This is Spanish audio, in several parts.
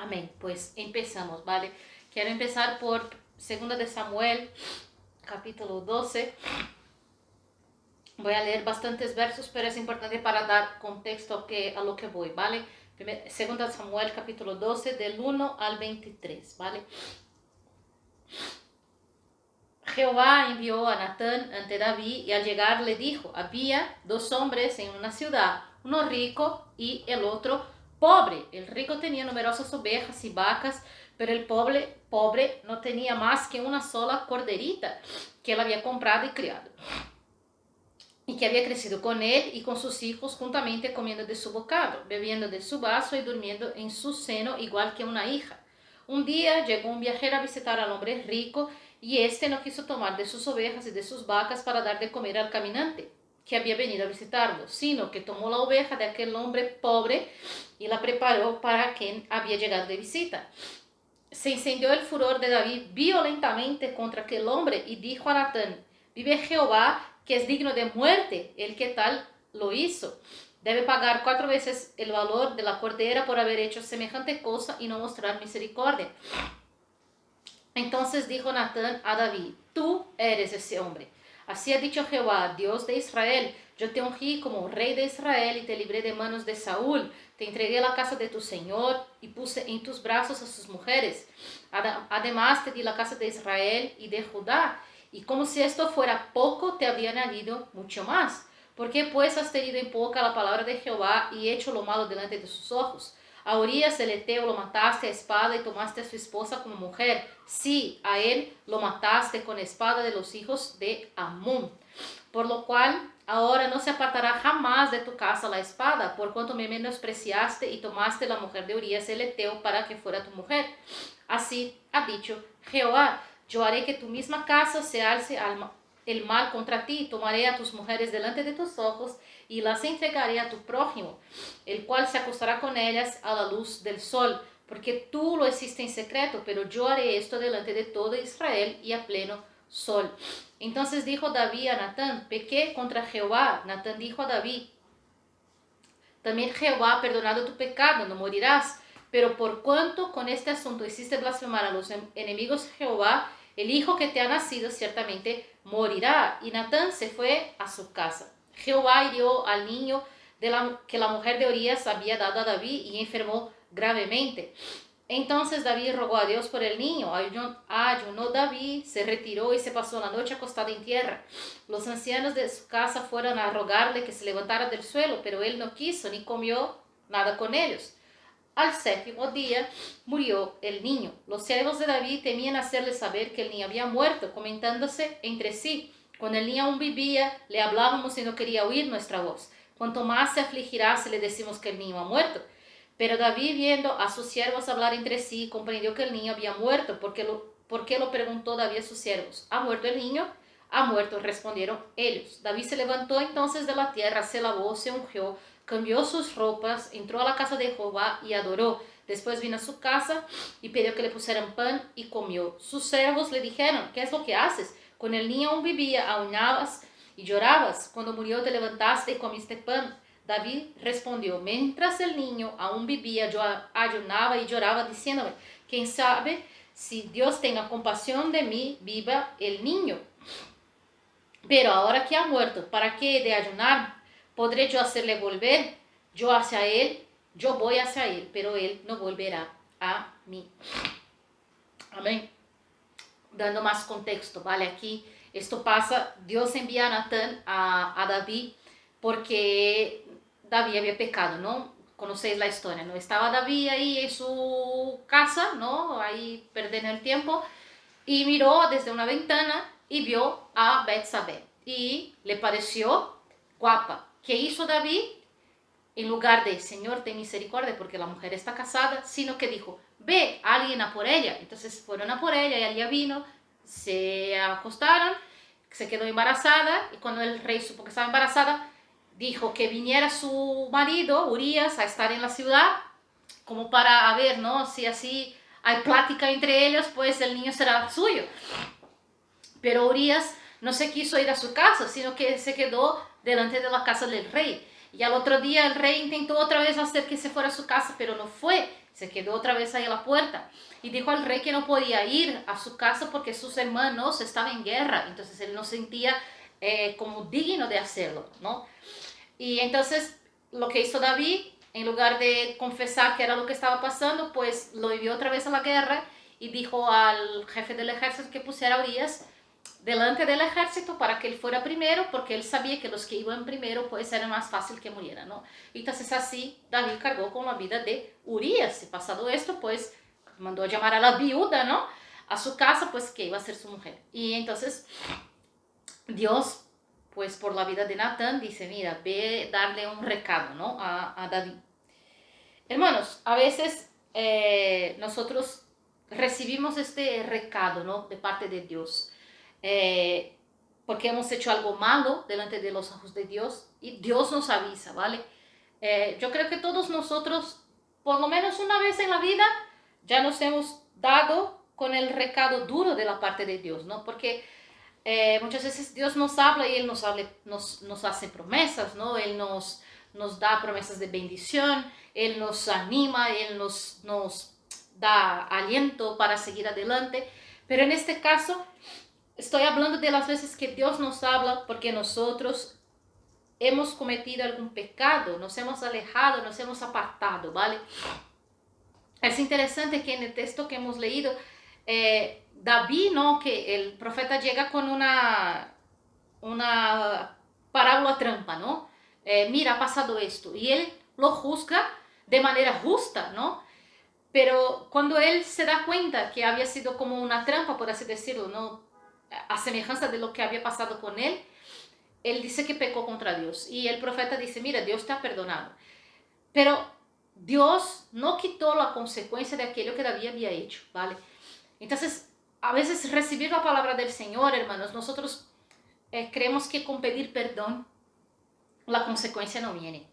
Amén. Pues empezamos, ¿vale? Quiero empezar por 2 de Samuel, capítulo 12. Voy a leer bastantes versos, pero es importante para dar contexto a lo que voy, ¿vale? 2 de Samuel, capítulo 12, del 1 al 23, ¿vale? Jehová envió a Natán ante David y al llegar le dijo, había dos hombres en una ciudad, uno rico y el otro pobre. El rico tenía numerosas ovejas y vacas, pero el pobre no tenía más que una sola corderita que él había comprado y criado, y que había crecido con él y con sus hijos juntamente, comiendo de su bocado, bebiendo de su vaso y durmiendo en su seno igual que una hija. Un día llegó un viajero a visitar al hombre rico, y éste no quiso tomar de sus ovejas y de sus vacas para dar de comer al caminante que había venido a visitarlo, sino que tomó la oveja de aquel hombre pobre y la preparó para quien había llegado de visita. Se encendió el furor de David violentamente contra aquel hombre y dijo a Natán, vive Jehová, que es digno de muerte el que tal lo hizo. Debe pagar 4 veces el valor de la cordera por haber hecho semejante cosa y no mostrar misericordia. Entonces dijo Natán a David, tú eres ese hombre. Así ha dicho Jehová, Dios de Israel, yo te ungí como rey de Israel y te libré de manos de Saúl. Te entregué a la casa de tu señor y puse en tus brazos a sus mujeres. Además te di la casa de Israel y de Judá. Y como si esto fuera poco, te habría añadido mucho más. ¿Por qué pues has tenido en poca la palabra de Jehová y hecho lo malo delante de sus ojos? A Urías el Eteo lo mataste a espada y tomaste a su esposa como mujer. Sí, a él lo mataste con espada de los hijos de Amón. Por lo cual ahora no se apartará jamás de tu casa la espada, por cuanto me menospreciaste y tomaste la mujer de Urías el Eteo para que fuera tu mujer. Así ha dicho Jehová, yo haré que tu misma casa se alce el mal contra ti, tomaré a tus mujeres delante de tus ojos y las entregaré a tu prójimo, el cual se acostará con ellas a la luz del sol, porque tú lo hiciste en secreto, pero yo haré esto delante de todo Israel y a pleno sol. Entonces dijo David a Natán, pequé contra Jehová. Natán dijo a David, también Jehová ha perdonado tu pecado, no morirás. Pero por cuanto con este asunto hiciste blasfemar a los enemigos de Jehová, el hijo que te ha nacido ciertamente morirá. Y Natán se fue a su casa. Jehová hirió al niño que la mujer de Urías había dado a David y enfermó gravemente. Entonces David rogó a Dios por el niño. Ayunó David, se retiró y se pasó la noche acostado en tierra. Los ancianos de su casa fueron a rogarle que se levantara del suelo, pero él no quiso ni comió nada con ellos. Al 7º día murió el niño. Los siervos de David temían hacerle saber que el niño había muerto, comentándose entre sí, cuando el niño aún vivía, le hablábamos y no quería oír nuestra voz. Cuanto más se afligirá si le decimos que el niño ha muerto. Pero David, viendo a sus siervos hablar entre sí, comprendió que el niño había muerto. ¿Por qué lo preguntó David a sus siervos? ¿Ha muerto el niño? Ha muerto, respondieron ellos. David se levantó entonces de la tierra, se lavó, se ungió, cambió sus ropas, entró a la casa de Jehová y adoró. Después vino a su casa y pidió que le pusieran pan y comió. Sus siervos le dijeron, ¿qué es lo que haces? Con el niño aún vivía, aunabas y llorabas. Cuando murió te levantaste y comiste pan. David respondió, mientras el niño aún vivía, yo ayunaba y lloraba, diciéndome, ¿quién sabe si Dios tenga compasión de mí, viva el niño? Pero ahora que ha muerto, ¿para qué he de ayunar? ¿Podré yo hacerle volver? Yo voy hacia él, pero él no volverá a mí. Amén. Dando más contexto, ¿vale? Aquí esto pasa, Dios envía a Natán a David porque David había pecado, ¿no? Conocéis la historia, ¿no? Estaba David ahí en su casa, ¿no? Ahí perdiendo el tiempo, y miró desde una ventana y vio a Betsabé y le pareció guapa. ¿Qué hizo David? En lugar de, Señor, ten misericordia porque la mujer está casada, sino que dijo, ve, alguien a por ella. Entonces fueron a por ella y ella vino, se acostaron, se quedó embarazada, y cuando el rey supo que estaba embarazada, dijo que viniera su marido, Urías, a estar en la ciudad, como para ver, ¿no? Si así hay plática entre ellos, pues el niño será suyo. Pero Urías no se quiso ir a su casa, sino que se quedó delante de la casa del rey. Y al otro día el rey intentó otra vez hacer que se fuera a su casa, pero no fue. Se quedó otra vez ahí a la puerta. Y dijo al rey que no podía ir a su casa porque sus hermanos estaban en guerra. Entonces él no sentía como digno de hacerlo, ¿no? Y entonces lo que hizo David, en lugar de confesar que era lo que estaba pasando, pues lo envió otra vez a la guerra y dijo al jefe del ejército que pusiera a Urias delante del ejército para que él fuera primero, porque él sabía que los que iban primero pues era más fácil que murieran, ¿no? Entonces así David cargó con la vida de Urias. Y pasado esto, pues mandó llamar a la viuda, ¿no? A su casa, pues que iba a ser su mujer. Y entonces Dios, pues por la vida de Natán, dice, mira, ve darle un recado, ¿no? A David. Hermanos, a veces nosotros recibimos este recado, ¿no? De parte de Dios. Porque hemos hecho algo malo delante de los ojos de Dios y Dios nos avisa, ¿vale? Yo creo que todos nosotros, por lo menos una vez en la vida, ya nos hemos dado con el recado duro de la parte de Dios, ¿no? Porque muchas veces Dios nos habla y Él nos hace promesas, ¿no? Él nos da promesas de bendición, Él nos anima, Él nos da aliento para seguir adelante. Pero en este caso, estoy hablando de las veces que Dios nos habla porque nosotros hemos cometido algún pecado, nos hemos alejado, nos hemos apartado, ¿vale? Es interesante que en el texto que hemos leído, David, ¿no? Que el profeta llega con una parábola trampa, ¿no? Mira, ha pasado esto. Y él lo juzga de manera justa, ¿no? Pero cuando él se da cuenta que había sido como una trampa, por así decirlo, ¿no? A semejanza de lo que había pasado con él, él dice que pecó contra Dios. Y el profeta dice, mira, Dios te ha perdonado. Pero Dios no quitó la consecuencia de aquello que David había hecho, ¿vale? Entonces, a veces recibir la palabra del Señor, hermanos, nosotros creemos que con pedir perdón la consecuencia no viene.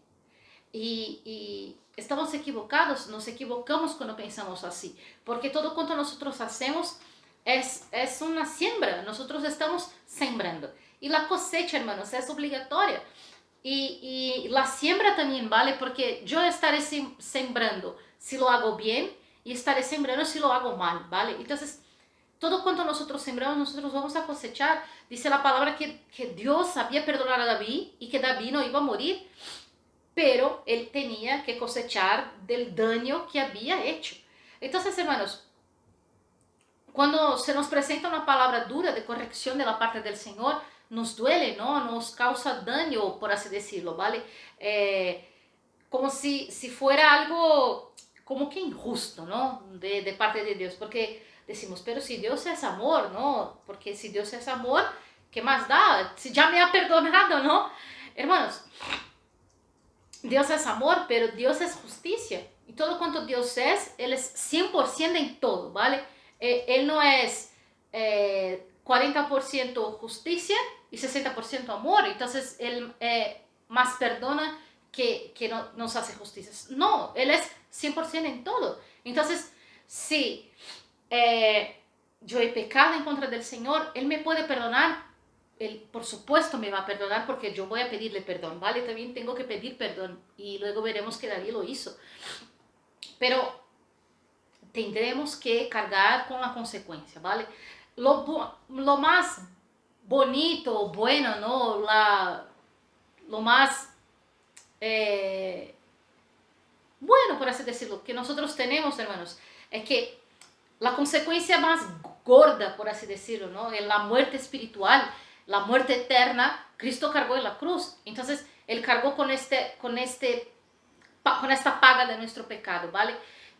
Y estamos equivocados, nos equivocamos cuando pensamos así, porque todo cuanto nosotros hacemos es una siembra, nosotros estamos sembrando. Y la cosecha, hermanos, es obligatoria. Y la siembra también vale, porque yo estaré sembrando si lo hago bien y estaré sembrando si lo hago mal, ¿vale? Entonces, todo cuanto nosotros sembramos, nosotros vamos a cosechar. Dice la palabra que Dios había perdonado a David y que David no iba a morir, pero él tenía que cosechar del daño que había hecho. Entonces, hermanos, cuando se nos presenta una palabra dura de corrección de la parte del Señor, nos duele, ¿no? Nos causa daño, por así decirlo, ¿vale? Como si fuera algo como que injusto, ¿no? De parte de Dios, porque decimos, pero si Dios es amor, ¿no? Porque si Dios es amor, ¿qué más da? Si ya me ha perdonado, ¿no? Hermanos, Dios es amor, pero Dios es justicia. Y todo cuanto Dios es, Él es 100% en todo, ¿vale? Él no es 40% justicia y 60% amor. Entonces, Él más perdona que no nos hace justicia. No, Él es 100% en todo. Entonces, si yo he pecado en contra del Señor, Él me puede perdonar. Él, por supuesto, me va a perdonar porque yo voy a pedirle perdón, ¿vale? También tengo que pedir perdón y luego veremos que David lo hizo. Pero tendremos que cargar con la consecuencia, ¿vale? Lo más bonito, bueno, ¿no? Lo más bueno, por así decirlo, que nosotros tenemos, hermanos, es que la consecuencia más gorda, por así decirlo, ¿no? Es la muerte espiritual, la muerte eterna. Cristo cargó en la cruz. Entonces, Él cargó con esta paga de nuestro pecado, ¿vale?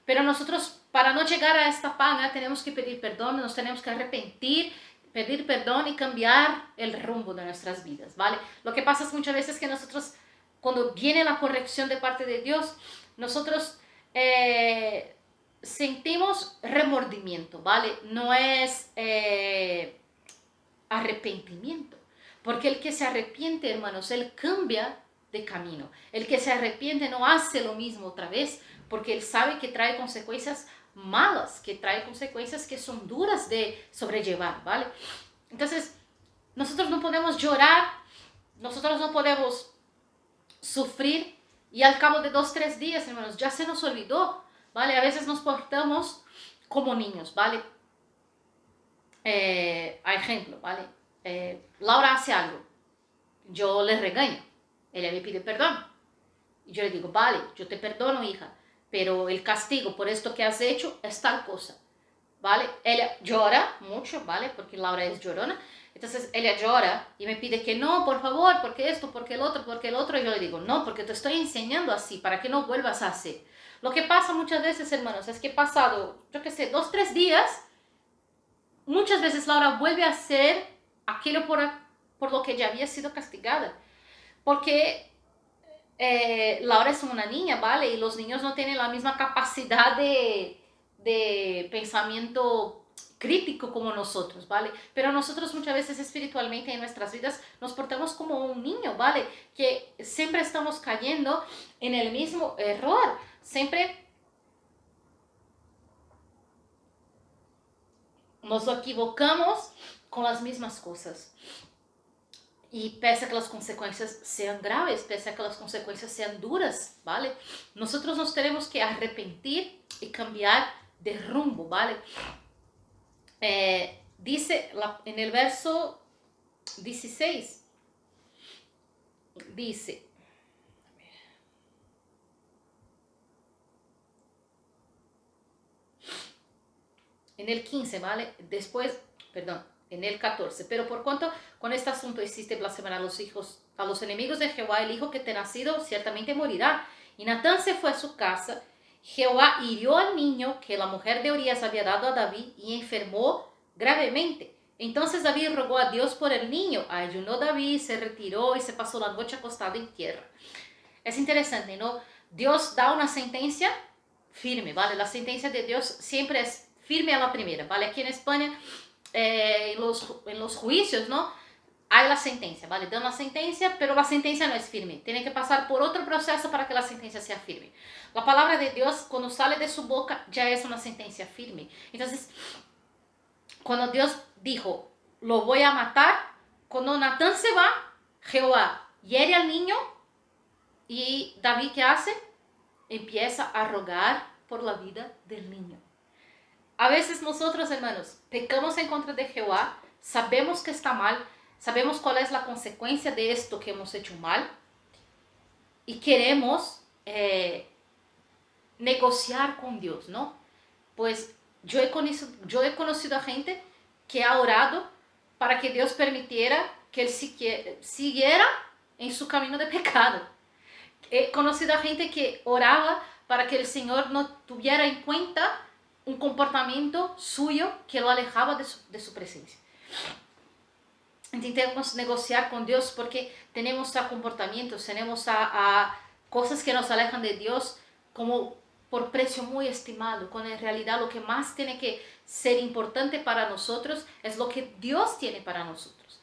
Pero nosotros, para no llegar a esta paga, tenemos que pedir perdón, nos tenemos que arrepentir, pedir perdón y cambiar el rumbo de nuestras vidas, ¿vale? Lo que pasa es muchas veces que nosotros, cuando viene la corrección de parte de Dios, nosotros sentimos remordimiento, ¿vale? No es arrepentimiento, porque el que se arrepiente, hermanos, él cambia de camino. El que se arrepiente no hace lo mismo otra vez, porque él sabe que trae consecuencias malas, que trae consecuencias que son duras de sobrellevar, ¿vale? Entonces, nosotros no podemos llorar, nosotros no podemos sufrir y al cabo de 2, 3 días, hermanos, ya se nos olvidó, ¿vale? A veces nos portamos como niños, ¿vale? A ejemplo, ¿vale? Laura hace algo, yo le regaño, ella me pide perdón. Y yo le digo, vale, yo te perdono, hija, pero el castigo por esto que has hecho es tal cosa, ¿vale? Ella llora mucho, ¿vale? Porque Laura es llorona. Entonces ella llora y me pide que no, por favor, porque esto, porque el otro. Y yo le digo, no, porque te estoy enseñando así, para que no vuelvas a hacer. Lo que pasa muchas veces, hermanos, es que pasado, yo qué sé, 2, 3 días, muchas veces Laura vuelve a hacer aquello por lo que ya había sido castigada. Porque Laura es una niña, ¿vale? Y los niños no tienen la misma capacidad de pensamiento crítico como nosotros, ¿vale? Pero nosotros muchas veces espiritualmente en nuestras vidas nos portamos como un niño, ¿vale? Que siempre estamos cayendo en el mismo error, siempre nos equivocamos con las mismas cosas. Y pese a que las consecuencias sean graves, pese a que las consecuencias sean duras, ¿vale? Nosotros nos tenemos que arrepentir y cambiar de rumbo, ¿vale? Dice en el verso 16, dice, en el 15, ¿vale? Después, perdón, en el 14, pero por cuanto con este asunto hiciste blasfemar a los enemigos de Jehová, el hijo que te ha nacido ciertamente morirá. Y Natán se fue a su casa. Jehová hirió al niño que la mujer de Urías había dado a David y enfermó gravemente. Entonces David rogó a Dios por el niño. Ayunó David, se retiró y se pasó la noche acostado en tierra. Es interesante, ¿no? Dios da una sentencia firme, ¿vale? La sentencia de Dios siempre es firme a la primera, ¿vale? Aquí en España, en los juicios, ¿no? Hay la sentencia, ¿vale? Dan la sentencia, pero la sentencia no es firme. Tiene que pasar por otro proceso para que la sentencia sea firme. La palabra de Dios, cuando sale de su boca, ya es una sentencia firme. Entonces, cuando Dios dijo, lo voy a matar, cuando Natán se va, Jehová hiere al niño y David, ¿qué hace? Empieza a rogar por la vida del niño. A veces nosotros, hermanos, pecamos en contra de Jehová, sabemos que está mal, sabemos cuál es la consecuencia de esto que hemos hecho mal y queremos negociar con Dios, ¿no? Pues yo he conocido a gente que ha orado para que Dios permitiera que él siguiera en su camino de pecado. He conocido a gente que oraba para que el Señor no tuviera en cuenta un comportamiento suyo que lo alejaba de su presencia. Intentemos negociar con Dios porque tenemos a comportamientos, tenemos a cosas que nos alejan de Dios como por precio muy estimado, cuando en realidad lo que más tiene que ser importante para nosotros es lo que Dios tiene para nosotros,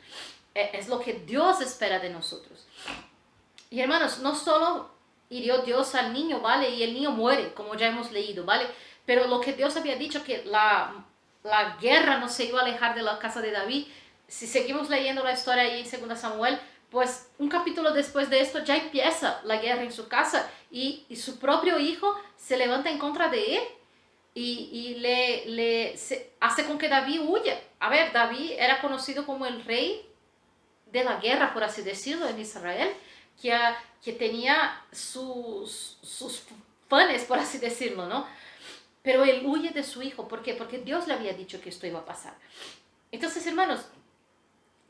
es lo que Dios espera de nosotros. Y hermanos, no solo hirió Dios al niño, ¿vale? Y el niño muere, como ya hemos leído, ¿vale? Pero lo que Dios había dicho, que la guerra no se iba a alejar de la casa de David, si seguimos leyendo la historia ahí en 2 Samuel, pues un capítulo después de esto ya empieza la guerra en su casa y su propio hijo se levanta en contra de él y hace con que David huya. A ver, David era conocido como el rey de la guerra, por así decirlo, en Israel, que tenía sus fans, por así decirlo, ¿no? Pero él huye de su hijo. ¿Por qué? Porque Dios le había dicho que esto iba a pasar. Entonces, hermanos,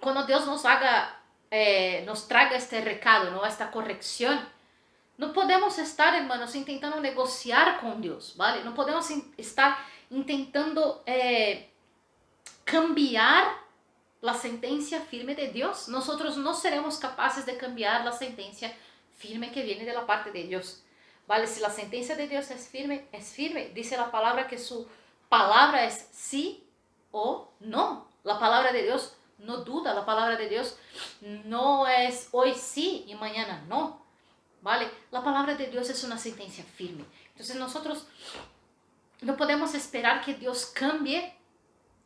cuando Dios nos traga este recado, ¿no? Esta corrección, no podemos estar, hermanos, intentando negociar con Dios, ¿vale? No podemos estar intentando cambiar la sentencia firme de Dios. Nosotros no seremos capaces de cambiar la sentencia firme que viene de la parte de Dios. ¿Vale? Si la sentencia de Dios es firme, es firme. Dice la palabra que su palabra es sí o no. La palabra de Dios no duda. La palabra de Dios no es hoy sí y mañana no. ¿Vale? La palabra de Dios es una sentencia firme. Entonces nosotros no podemos esperar que Dios cambie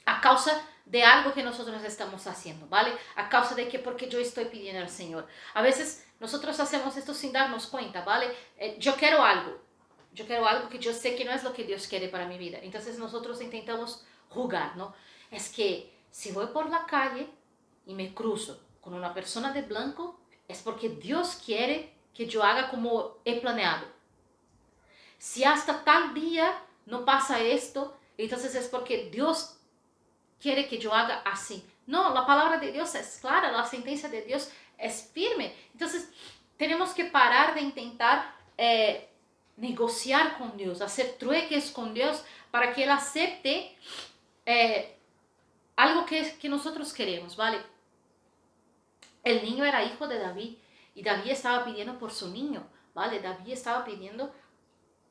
a causa de algo que nosotros estamos haciendo, ¿vale? A causa de que porque yo estoy pidiendo al Señor. A veces nosotros hacemos esto sin darnos cuenta, ¿vale? Yo quiero algo que yo sé que no es lo que Dios quiere para mi vida. Entonces nosotros intentamos jugar, ¿no? Es que si voy por la calle y me cruzo con una persona de blanco, es porque Dios quiere que yo haga como he planeado. Si hasta tal día no pasa esto, entonces es porque Dios quiere que yo haga así. No, la palabra de Dios es clara, la sentencia de Dios es firme. Entonces tenemos que parar de intentar negociar con Dios, hacer trueques con Dios para que Él acepte algo que nosotros queremos, ¿vale? El niño era hijo de David y David estaba pidiendo por su niño, ¿vale? David estaba pidiendo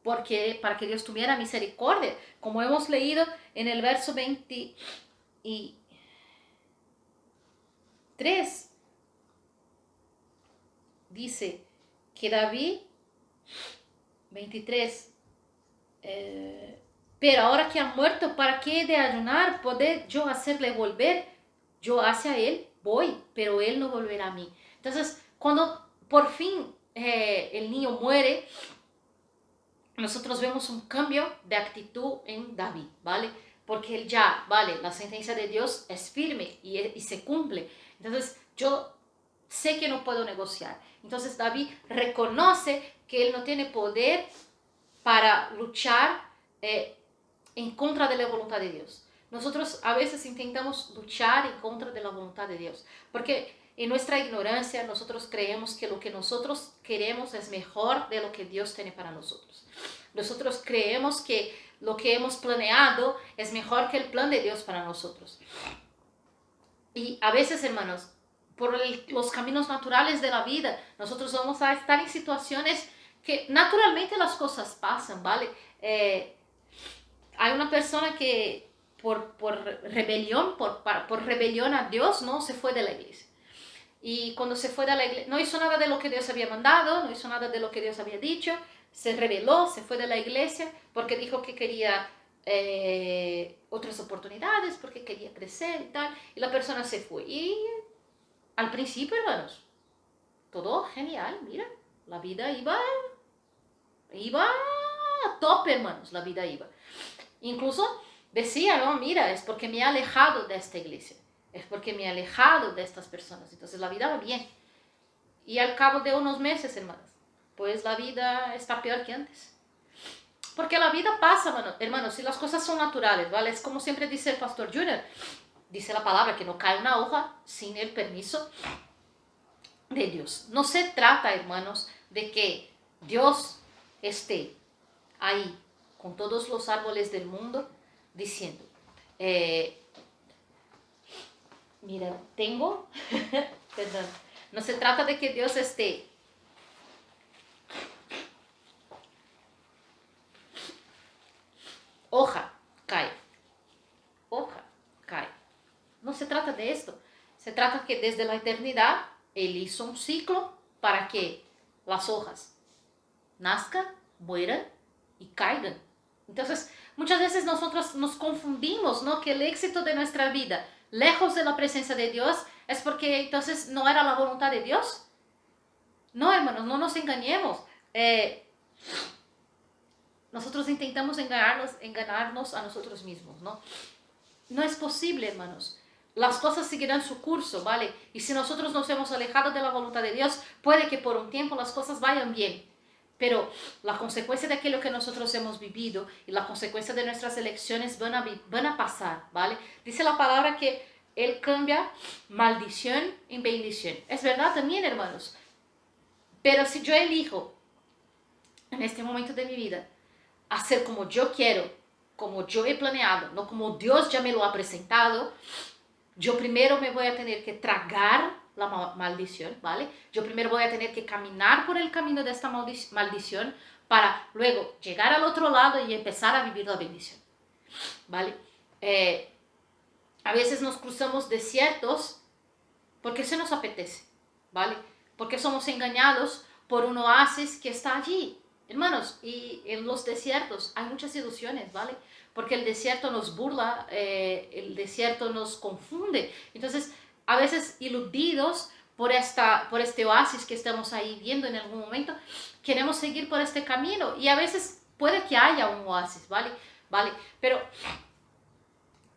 para que Dios tuviera misericordia, como hemos leído en el verso 23, dice que David, 23, pero ahora que ha muerto, ¿para qué he de ayunar? ¿Poder yo hacerle volver? Yo hacia él voy, pero él no volverá a mí. Entonces, cuando por fin el niño muere, nosotros vemos un cambio de actitud en David, ¿vale? Porque él ya, ¿vale? La sentencia de Dios es firme y se cumple. Entonces, yo sé que no puedo negociar. Entonces, David reconoce que él no tiene poder para luchar en contra de la voluntad de Dios. Nosotros a veces intentamos luchar en contra de la voluntad de Dios, porque en nuestra ignorancia nosotros creemos que lo que nosotros queremos es mejor de lo que Dios tiene para nosotros. Nosotros creemos que lo que hemos planeado es mejor que el plan de Dios para nosotros. Y a veces, hermanos, por los caminos naturales de la vida, nosotros vamos a estar en situaciones que naturalmente las cosas pasan, ¿vale? Hay una persona que por rebelión a Dios, no se fue de la iglesia. Y cuando se fue de la iglesia, no hizo nada de lo que Dios había mandado, no hizo nada de lo que Dios había dicho, se rebeló, se fue de la iglesia porque dijo que quería otras oportunidades, porque quería crecer y tal, y la persona se fue. Y al principio, hermanos, todo genial, mira, la vida iba a tope, hermanos, la vida iba. Incluso decía, no, mira, es porque me he alejado de esta iglesia, es porque me he alejado de estas personas, entonces la vida va bien. Y al cabo de unos meses, hermanos, pues la vida está peor que antes. Porque la vida pasa, hermanos, si las cosas son naturales, ¿vale? Es como siempre dice el pastor Junior, dice la palabra que no cae una hoja sin el permiso de Dios. No se trata, hermanos, de que Dios esté ahí con todos los árboles del mundo diciendo, mira, tengo, perdón, no se trata de que Dios esté hoja cae. No se trata de esto. Se trata que desde la eternidad Él hizo un ciclo para que las hojas nazcan, mueran y caigan. Entonces, muchas veces nosotros nos confundimos, ¿no? Que el éxito de nuestra vida, lejos de la presencia de Dios, es porque entonces no era la voluntad de Dios. No, hermanos, no nos engañemos. Nosotros intentamos engañarnos a nosotros mismos, ¿no? No es posible, hermanos. Las cosas seguirán su curso, ¿vale? Y si nosotros nos hemos alejado de la voluntad de Dios, puede que por un tiempo las cosas vayan bien. Pero la consecuencia de aquello que nosotros hemos vivido y la consecuencia de nuestras elecciones van a pasar, ¿vale? Dice la palabra que Él cambia maldición en bendición. Es verdad también, hermanos. Pero si yo elijo en este momento de mi vida hacer como yo quiero, como yo he planeado, no como Dios ya me lo ha presentado, yo primero me voy a tener que tragar la maldición, ¿vale? Yo primero voy a tener que caminar por el camino de esta maldición para luego llegar al otro lado y empezar a vivir la bendición, ¿vale? A veces nos cruzamos desiertos porque se nos apetece, ¿vale? Porque somos engañados por un oasis que está allí. Hermanos, y en los desiertos hay muchas ilusiones, ¿vale? Porque el desierto nos burla, el desierto nos confunde. Entonces, a veces iludidos por este oasis que estamos ahí viendo en algún momento, queremos seguir por este camino y a veces puede que haya un oasis, ¿vale? Pero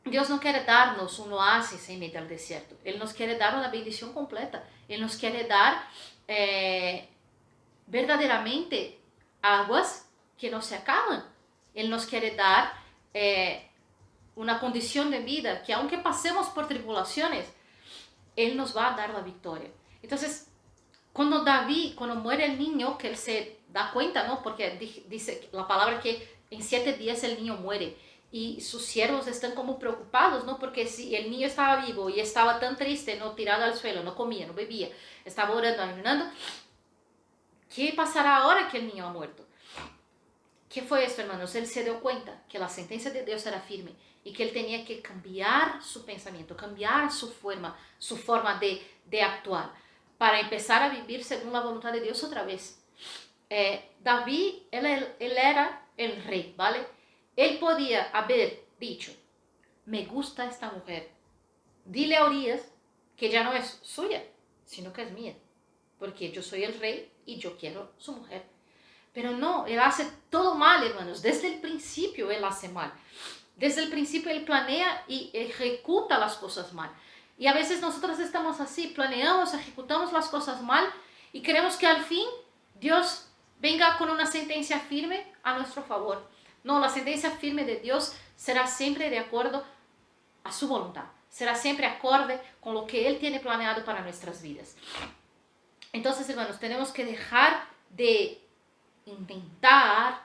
Dios no quiere darnos un oasis en medio del desierto, Él nos quiere dar una bendición completa, Él nos quiere dar verdaderamente aguas que no se acaban, Él nos quiere dar una condición de vida que aunque pasemos por tribulaciones, Él nos va a dar la victoria. Entonces, cuando muere el niño, que él se da cuenta, ¿no? Porque dice la palabra que en 7 días el niño muere. Y sus siervos están como preocupados, ¿no? Porque si el niño estaba vivo y estaba tan triste, ¿no? Tirado al suelo, no comía, no bebía, estaba orando, ayunando, ¿qué pasará ahora que el niño ha muerto? ¿Qué fue esto, hermanos? Él se dio cuenta que la sentencia de Dios era firme y que él tenía que cambiar su pensamiento, cambiar su forma de actuar para empezar a vivir según la voluntad de Dios otra vez. David, él era el rey, ¿vale? Él podía haber dicho, me gusta esta mujer, dile a Urias que ya no es suya, sino que es mía, porque yo soy el rey y yo quiero su mujer. Pero no, él hace todo mal, hermanos. Desde el principio él hace mal. Desde el principio él planea y ejecuta las cosas mal. Y a veces nosotros estamos así, planeamos, ejecutamos las cosas mal y queremos que al fin Dios venga con una sentencia firme a nuestro favor. No, la sentencia firme de Dios será siempre de acuerdo a su voluntad. Será siempre acorde con lo que Él tiene planeado para nuestras vidas. Entonces, hermanos, tenemos que dejar de intentar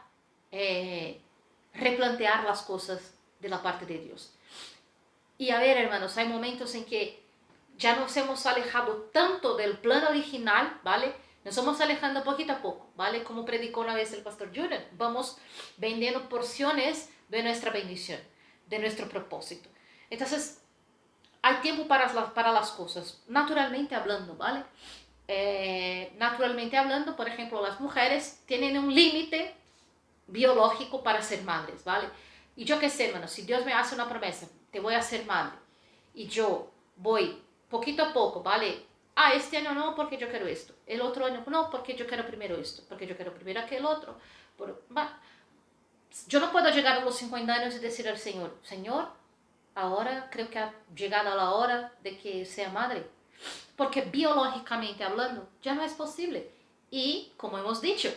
replantear las cosas de la parte de Dios. Y a ver, hermanos, hay momentos en que ya nos hemos alejado tanto del plan original, ¿vale? Nos vamos alejando poquito a poco, ¿vale? Como predicó una vez el pastor Jordan, vamos vendiendo porciones de nuestra bendición, de nuestro propósito. Entonces, hay tiempo para las cosas, naturalmente hablando, ¿vale? Naturalmente hablando, por ejemplo, las mujeres tienen un límite biológico para ser madres, ¿vale? Y yo qué sé, hermano, si Dios me hace una promesa, te voy a ser madre, y yo voy poquito a poco, ¿vale? Este año no, porque yo quiero esto. El otro año no, porque yo quiero primero esto, porque yo quiero primero aquel otro. Yo no puedo llegar a los 50 años y decir al Señor, Señor, ahora creo que ha llegado la hora de que sea madre. Porque biológicamente hablando ya no es posible. Y como hemos dicho,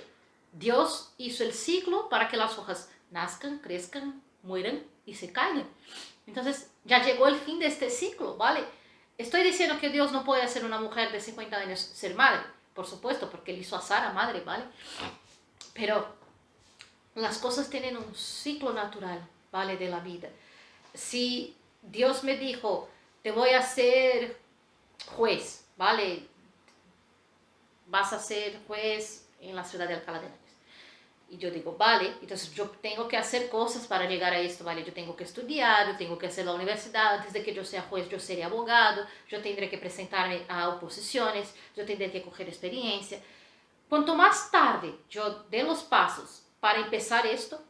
Dios hizo el ciclo para que las hojas nazcan, crezcan, mueran y se caigan. Entonces ya llegó el fin de este ciclo, ¿vale? Estoy diciendo que Dios no puede hacer una mujer de 50 años ser madre, por supuesto, porque Él hizo a Sara madre, ¿vale? Pero las cosas tienen un ciclo natural, ¿vale? De la vida. Si Dios me dijo, te voy a hacer juez, ¿vale? Vas a ser juez en la ciudad de Alcalá de Henares. Y yo digo, vale, entonces yo tengo que hacer cosas para llegar a esto, ¿vale? Yo tengo que estudiar, yo tengo que hacer la universidad, antes de que yo sea juez, yo seré abogado, yo tendré que presentarme a oposiciones, yo tendré que coger experiencia. Cuanto más tarde yo dé los pasos para empezar esto,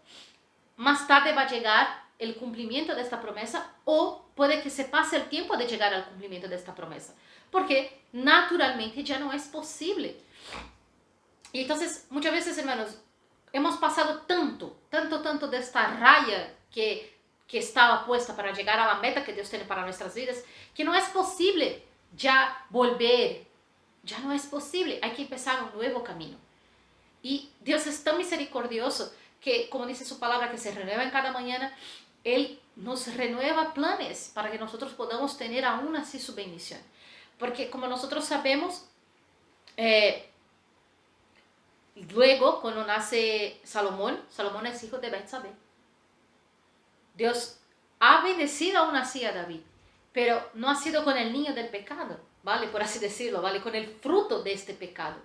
más tarde va a llegar el cumplimiento de esta promesa o puede que se pase el tiempo de llegar al cumplimiento de esta promesa. Porque naturalmente ya no es posible. Y entonces, muchas veces, hermanos, hemos pasado tanto de esta raya que estaba puesta para llegar a la meta que Dios tiene para nuestras vidas, que no es posible ya volver. Ya no es posible. Hay que empezar un nuevo camino. Y Dios es tan misericordioso que, como dice su palabra, que se renueva en cada mañana, Él nos renueva planes para que nosotros podamos tener aún así su bendición. Porque como nosotros sabemos, luego cuando nace Salomón es hijo de Betsabé. Dios ha bendecido aún así a David, pero no ha sido con el niño del pecado, ¿vale? Por así decirlo, ¿vale? Con el fruto de este pecado.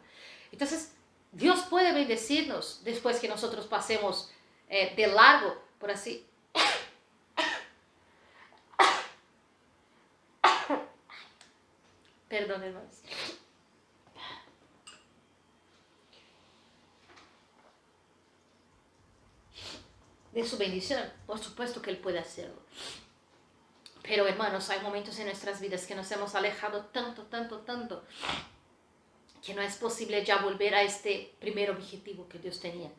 Entonces, Dios puede bendecirnos después que nosotros pasemos de largo, por así. Perdón, hermanos. De su bendición, por supuesto que Él puede hacerlo. Pero hermanos, hay momentos en nuestras vidas que nos hemos alejado tanto, que no es posible ya volver a este primer objetivo que Dios tenía.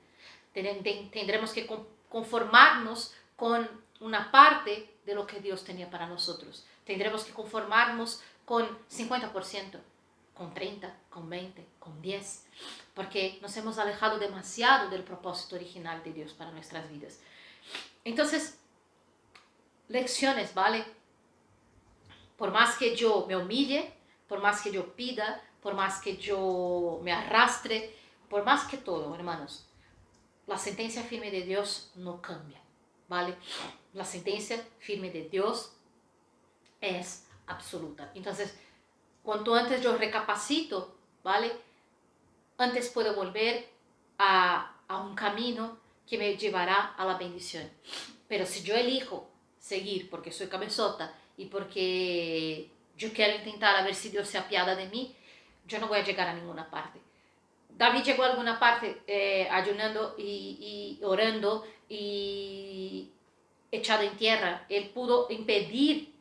Tendremos que conformarnos con una parte de lo que Dios tenía para nosotros. Tendremos que conformarnos con 50%, con 30, con 20, con 10, porque nos hemos alejado demasiado del propósito original de Dios para nuestras vidas. Entonces, lecciones, ¿vale? Por más que yo me humille, por más que yo pida, por más que yo me arrastre, por más que todo, hermanos, la sentencia firme de Dios no cambia, ¿vale? La sentencia firme de Dios es absoluta. Entonces, cuanto antes yo recapacito, ¿vale? Antes puedo volver a un camino que me llevará a la bendición. Pero si yo elijo seguir porque soy cabezota y porque yo quiero intentar a ver si Dios se apiada de mí, yo no voy a llegar a ninguna parte. David llegó a alguna parte ayunando y orando y echado en tierra. Él pudo impedir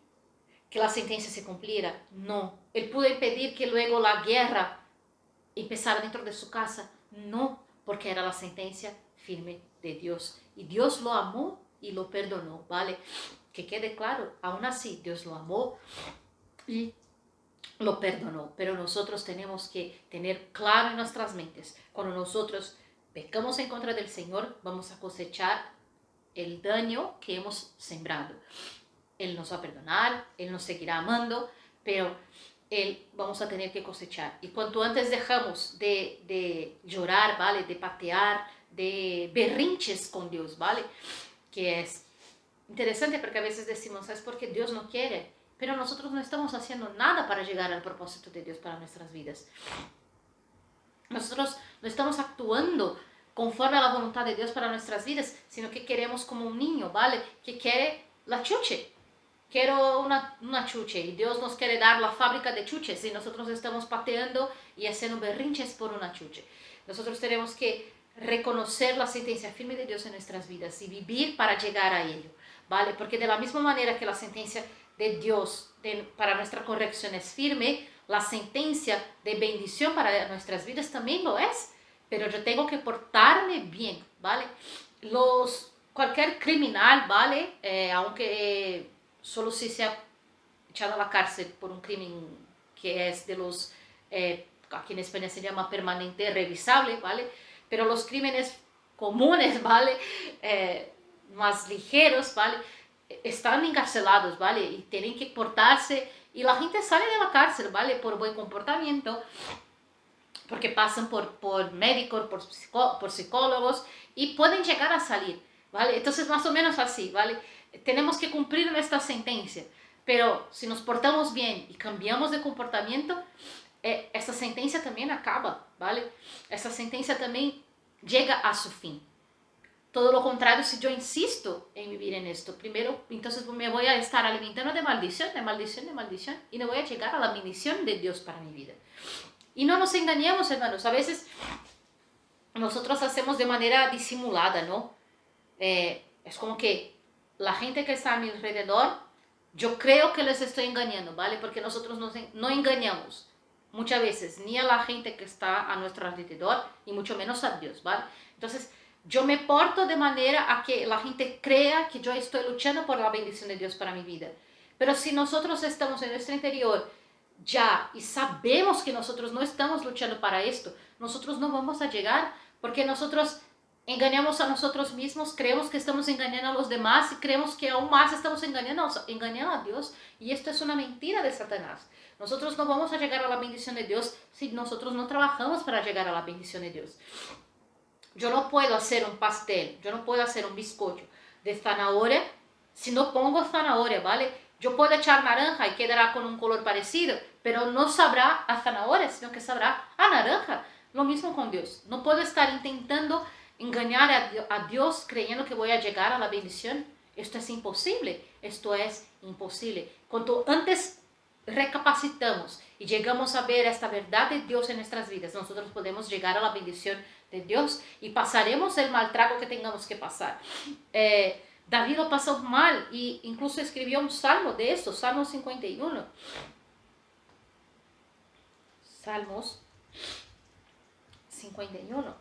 que la sentencia se cumpliera. No. Él pudo impedir que luego la guerra empezara dentro de su casa. No, porque era la sentencia firme de Dios. Y Dios lo amó y lo perdonó, ¿vale? Que quede claro, aún así Dios lo amó y lo perdonó. Pero nosotros tenemos que tener claro en nuestras mentes, cuando nosotros pecamos en contra del Señor, vamos a cosechar el daño que hemos sembrado. Él nos va a perdonar, Él nos seguirá amando, pero vamos a tener que cosechar. Y cuanto antes dejamos de llorar, ¿vale? De patear, de berrinches con Dios, ¿vale? Que es interesante porque a veces decimos, es porque Dios no quiere, pero nosotros no estamos haciendo nada para llegar al propósito de Dios para nuestras vidas. Nosotros no estamos actuando conforme a la voluntad de Dios para nuestras vidas, sino que queremos como un niño, ¿vale? Que quiere la chuche. Quiero una chuche y Dios nos quiere dar la fábrica de chuches y nosotros estamos pateando y haciendo berrinches por una chuche. Nosotros tenemos que reconocer la sentencia firme de Dios en nuestras vidas y vivir para llegar a ello, ¿vale? Porque de la misma manera que la sentencia de Dios para nuestra corrección es firme, la sentencia de bendición para nuestras vidas también lo es, pero yo tengo que portarme bien, ¿vale? Cualquier criminal, ¿vale? Aunque solo si se ha echado a la cárcel por un crimen que es de los, aquí en España se llama permanente revisable, ¿vale? Pero los crímenes comunes, ¿vale? Más ligeros, ¿vale? Están encarcelados, ¿vale? Y tienen que portarse, y la gente sale de la cárcel, ¿vale? Por buen comportamiento, porque pasan por médicos, por psicólogos, y pueden llegar a salir, ¿vale? Entonces, más o menos así, ¿vale? Tenemos que cumplir nuestra sentencia, pero si nos portamos bien y cambiamos de comportamiento, esa sentencia también acaba, ¿vale? Esa sentencia también llega a su fin. Todo lo contrario, si yo insisto en vivir en esto, primero, entonces me voy a estar alimentando de maldición, y no voy a llegar a la bendición de Dios para mi vida. Y no nos engañemos, hermanos, a veces nosotros hacemos de manera disimulada, ¿no? Es como que la gente que está a mi alrededor, yo creo que les estoy engañando, ¿vale? Porque nosotros no engañamos muchas veces ni a la gente que está a nuestro alrededor, y mucho menos a Dios, ¿vale? Entonces, yo me porto de manera a que la gente crea que yo estoy luchando por la bendición de Dios para mi vida. Pero si nosotros estamos en nuestro interior ya y sabemos que nosotros no estamos luchando para esto, nosotros no vamos a llegar, porque nosotros engañamos a nosotros mismos, creemos que estamos engañando a los demás y creemos que aún más estamos engañando a Dios, y esto es una mentira de Satanás. Nosotros no vamos a llegar a la bendición de Dios si nosotros no trabajamos para llegar a la bendición de Dios. Yo no puedo hacer un pastel, yo no puedo hacer un bizcocho de zanahoria si no pongo zanahoria, ¿vale? Yo puedo echar naranja y quedará con un color parecido, pero no sabrá a zanahoria, sino que sabrá a naranja. Lo mismo con Dios. No puedo estar intentando engañar a Dios creyendo que voy a llegar a la bendición. Esto es imposible. Cuanto antes recapacitamos y llegamos a ver esta verdad de Dios en nuestras vidas, nosotros podemos llegar a la bendición de Dios y pasaremos el mal trago que tengamos que pasar. David lo pasó mal y incluso escribió un salmo de esto, Salmo 51. Salmos 51.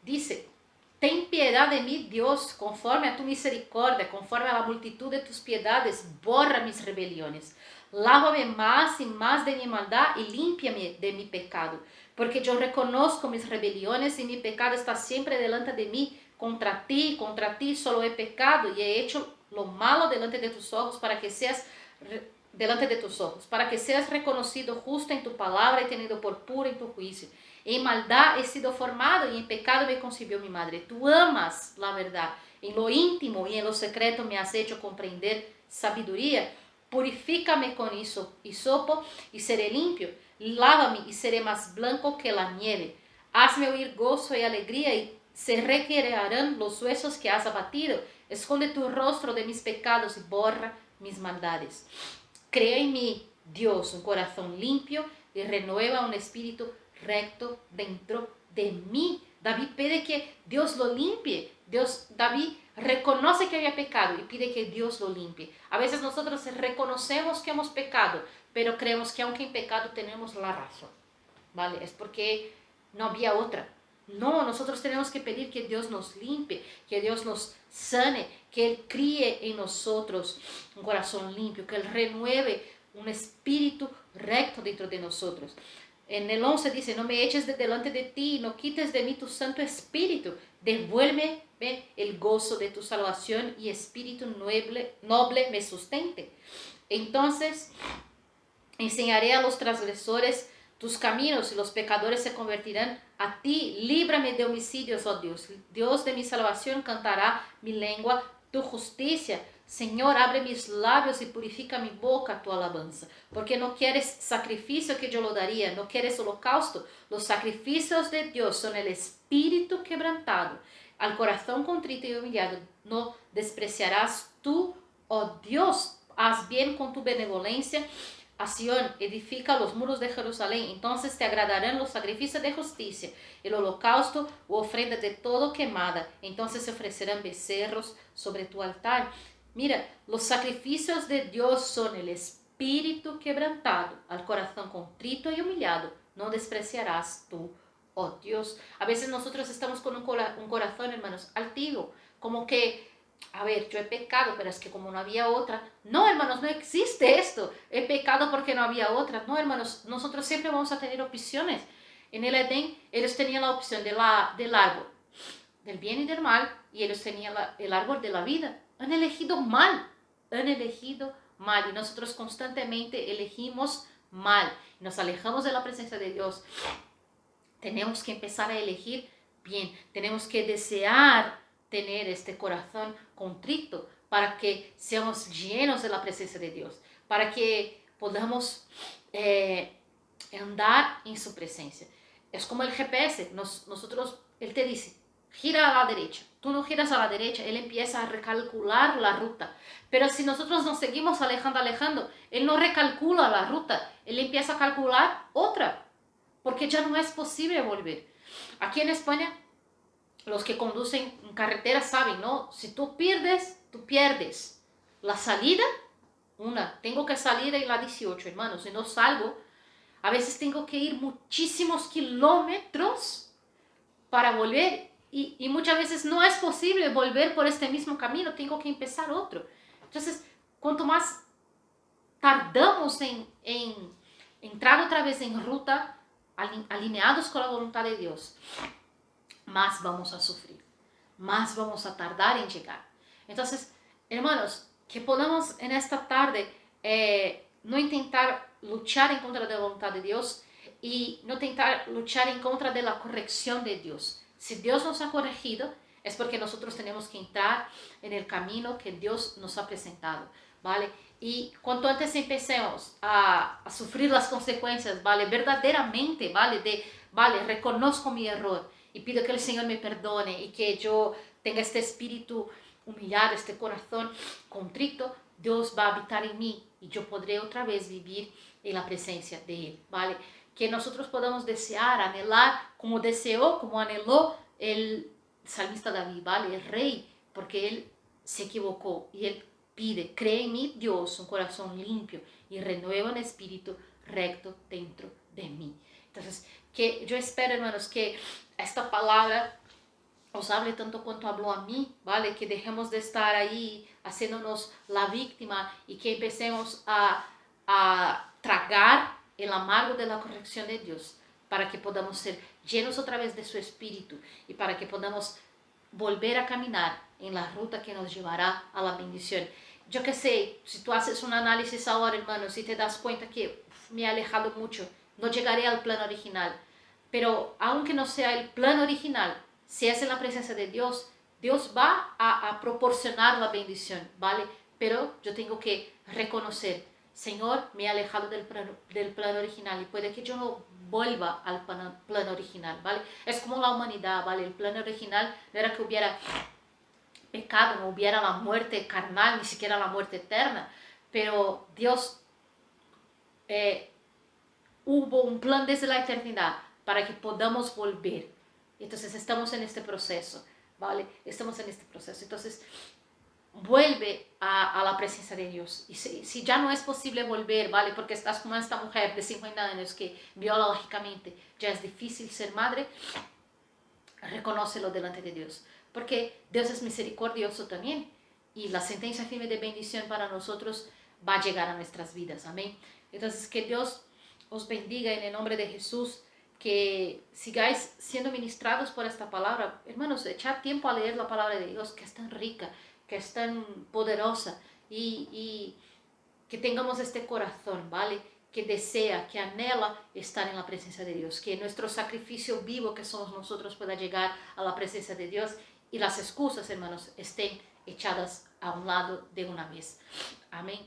Dice, ten piedad de mí, Dios, conforme a tu misericordia, conforme a la multitud de tus piedades, borra mis rebeliones. Lávame más y más de mi maldad y límpiame de mi pecado, porque yo reconozco mis rebeliones y mi pecado está siempre delante de mí. Contra ti solo he pecado y he hecho lo malo delante de tus ojos para que seas reconocido justo en tu palabra y tenido por puro en tu juicio. En maldad he sido formado y en pecado me concibió mi madre. Tú amas la verdad. En lo íntimo y en lo secreto me has hecho comprender sabiduría. Purifícame con hisopo y seré limpio. Lávame y seré más blanco que la nieve. Hazme oír gozo y alegría y se recrearán los huesos que has abatido. Esconde tu rostro de mis pecados y borra mis maldades. Crea en mí, Dios, un corazón limpio y renueva un espíritu recto dentro de mí. David pide que Dios lo limpie. David reconoce que había pecado y pide que Dios lo limpie. A veces nosotros reconocemos que hemos pecado, pero creemos que aunque en pecado tenemos la razón, ¿vale? Es porque no había otra. No, nosotros tenemos que pedir que Dios nos limpie, que Dios nos sane, que Él críe en nosotros un corazón limpio, que Él renueve un espíritu recto dentro de nosotros. En el 11 dice, no me eches de delante de ti, no quites de mí tu Santo Espíritu, devuélveme el gozo de tu salvación y espíritu noble me sustente. Entonces enseñaré a los transgresores tus caminos y los pecadores se convertirán a ti. Líbrame de homicidios, oh Dios. Dios de mi salvación, cantará mi lengua tu justicia. Señor, abre mis labios y purifica mi boca tu alabanza. Porque no quieres sacrificio que yo lo daría, no quieres holocausto. Los sacrificios de Dios son el espíritu quebrantado. Al corazón contrito y humillado no despreciarás tú, oh Dios. Haz bien con tu benevolencia a Sión, edifica los muros de Jerusalén, entonces te agradarán los sacrificios de justicia, el holocausto u ofrenda de todo quemada, entonces se ofrecerán becerros sobre tu altar. Mira, los sacrificios de Dios son el espíritu quebrantado, al corazón contrito y humillado, no despreciarás tú, oh Dios. A veces nosotros estamos con un corazón, hermanos, altivo, como que a ver, yo he pecado, pero es que como no había otra. No, hermanos, no existe esto. He pecado porque no había otra. No, hermanos, nosotros siempre vamos a tener opciones. En el Edén, ellos tenían la opción del árbol, del bien y del mal, y ellos tenían el árbol de la vida. Han elegido mal. Y nosotros constantemente elegimos mal. Nos alejamos de la presencia de Dios. Tenemos que empezar a elegir bien. Tenemos que desear tener este corazón contrito para que seamos llenos de la presencia de Dios, para que podamos andar en su presencia. Es como el GPS, Él te dice, gira a la derecha. Tú no giras a la derecha, Él empieza a recalcular la ruta. Pero si nosotros nos seguimos alejando, Él no recalcula la ruta, Él empieza a calcular otra, porque ya no es posible volver. Aquí en España, los que conducen en carretera saben, ¿no? Si tú pierdes, tú pierdes. La salida, tengo que salir en la 18, hermanos. Si no salgo, a veces tengo que ir muchísimos kilómetros para volver. Y muchas veces no es posible volver por este mismo camino, tengo que empezar otro. Entonces, cuanto más tardamos en entrar otra vez en ruta, alineados con la voluntad de Dios, más vamos a sufrir, más vamos a tardar en llegar. Entonces, hermanos, que podamos en esta tarde no intentar luchar en contra de la voluntad de Dios y no intentar luchar en contra de la corrección de Dios. Si Dios nos ha corregido, es porque nosotros tenemos que entrar en el camino que Dios nos ha presentado, ¿vale? Y cuanto antes empecemos a sufrir las consecuencias, ¿vale? Verdaderamente, ¿vale? Reconozco mi error y pido que el Señor me perdone y que yo tenga este espíritu humillado, este corazón contrito. Dios va a habitar en mí y yo podré otra vez vivir en la presencia de Él, ¿vale? Que nosotros podamos desear, anhelar, como deseó, como anheló el salmista David, ¿vale? El rey porque Él se equivocó y Él pide, cree en mí, Dios, un corazón limpio y renueva un espíritu recto dentro de mí. Entonces, que yo espero, hermanos, que esta palabra os hable tanto cuanto habló a mí, ¿vale? Que dejemos de estar ahí haciéndonos la víctima y que empecemos a tragar el amargo de la corrección de Dios, para que podamos ser llenos otra vez de su espíritu y para que podamos volver a caminar en la ruta que nos llevará a la bendición. Yo que sé, si tú haces un análisis ahora, hermanos, y te das cuenta que me he alejado mucho, no llegaré al plan original, pero aunque no sea el plan original, si es en la presencia de Dios, Dios va a proporcionar la bendición, ¿vale? Pero yo tengo que reconocer, Señor, me he alejado del plan original y puede que yo no vuelva al plan original, ¿vale? Es como la humanidad, ¿vale? El plan original no era que hubiera pecado, no hubiera la muerte carnal, ni siquiera la muerte eterna, pero Dios hubo un plan desde la eternidad para que podamos volver. Entonces estamos en este proceso, ¿vale? Estamos en este proceso. Entonces vuelve a la presencia de Dios. Y si ya no es posible volver, ¿vale? Porque estás como esta mujer de 50 años que biológicamente ya es difícil ser madre, reconócelo delante de Dios. Porque Dios es misericordioso también. Y la sentencia firme de bendición para nosotros va a llegar a nuestras vidas. Amén. Entonces que Dios os bendiga en el nombre de Jesús, que sigáis siendo ministrados por esta palabra. Hermanos, echad tiempo a leer la palabra de Dios, que es tan rica, que es tan poderosa, y que tengamos este corazón, ¿vale? Que desea, que anhela estar en la presencia de Dios, que nuestro sacrificio vivo que somos nosotros pueda llegar a la presencia de Dios y las excusas, hermanos, estén echadas a un lado de una vez. Amén.